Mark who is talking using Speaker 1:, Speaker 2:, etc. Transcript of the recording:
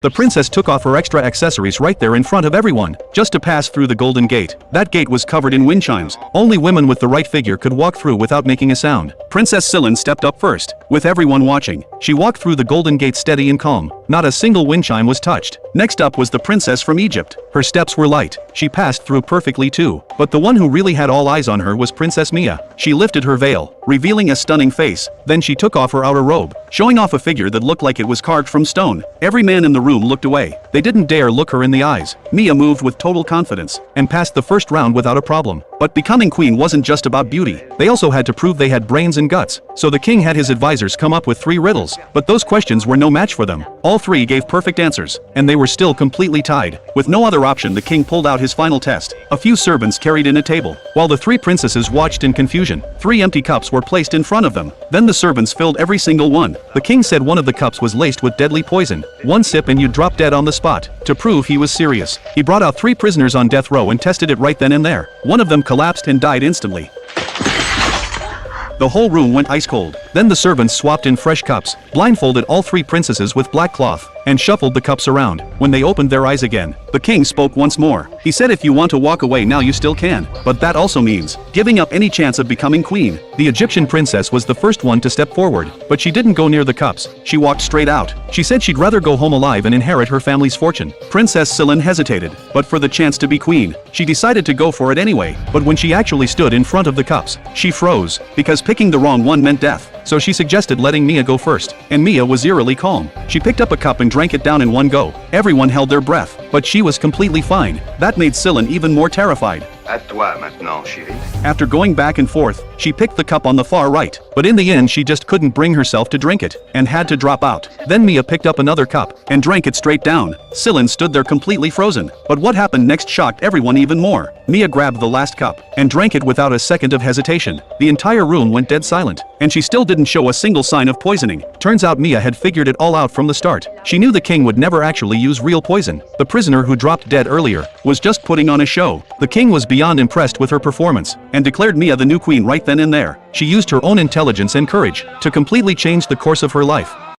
Speaker 1: The princess took off her extra accessories right there in front of everyone, just to pass through the golden gate. That gate was covered in wind chimes. Only women with the right figure could walk through without making a sound. Princess Scylla stepped up first, with everyone watching. She walked through the golden gate steady and calm. Not a single wind chime was touched. Next up was the princess from Egypt. Her steps were light. She passed through perfectly too. But the one who really had all eyes on her was Princess Mia. She lifted her veil, revealing a stunning face. Then she took off her outer robe, showing off a figure that looked like it was carved from stone. Every man in the room looked away. They didn't dare look her in the eyes. Mia moved with total confidence and passed the first round without a problem. But becoming queen wasn't just about beauty. They also had to prove they had brains and guts. So the king had his advisors come up with 3 riddles, but those questions were no match for them. All 3 gave perfect answers, and they were still completely tied. With no other option, the king pulled out his final test. A few servants carried in a table, while the 3 princesses watched in confusion. 3 empty cups were placed in front of them. Then the servants filled every single one. The king said one of the cups was laced with deadly poison. 1 sip and you'd drop dead on the spot. To prove he was serious, he brought out 3 prisoners on death row and tested it right then and there. One of them collapsed and died instantly. The whole room went ice cold. Then the servants swapped in fresh cups, blindfolded all 3 princesses with black cloth, and shuffled the cups around. When they opened their eyes again, the king spoke once more. He said, if you want to walk away now you still can, but that also means giving up any chance of becoming queen. The Egyptian princess was the first one to step forward, but she didn't go near the cups. She walked straight out. She said she'd rather go home alive and inherit her family's fortune. Princess Scylla hesitated, but for the chance to be queen, she decided to go for it anyway. But when she actually stood in front of the cups, she froze, because picking the wrong one meant death. So she suggested letting Mia go first, and Mia was eerily calm. She picked up a cup and drank it down in one go. Everyone held their breath, but she was completely fine. That made Scylla even more terrified.
Speaker 2: À toi maintenant, chérie.
Speaker 1: After going back and forth, she picked the cup on the far right, but in the end she just couldn't bring herself to drink it, and had to drop out. Then Mia picked up another cup, and drank it straight down. Scylla stood there completely frozen. But what happened next shocked everyone even more. Mia grabbed the last cup, and drank it without a second of hesitation. The entire room went dead silent, and she still didn't show a single sign of poisoning. Turns out Mia had figured it all out from the start. She knew the king would never actually use real poison. The prisoner who dropped dead earlier was just putting on a show. The king was beyond impressed with her performance, and declared Mia the new queen right then and there. She used her own intelligence and courage to completely change the course of her life.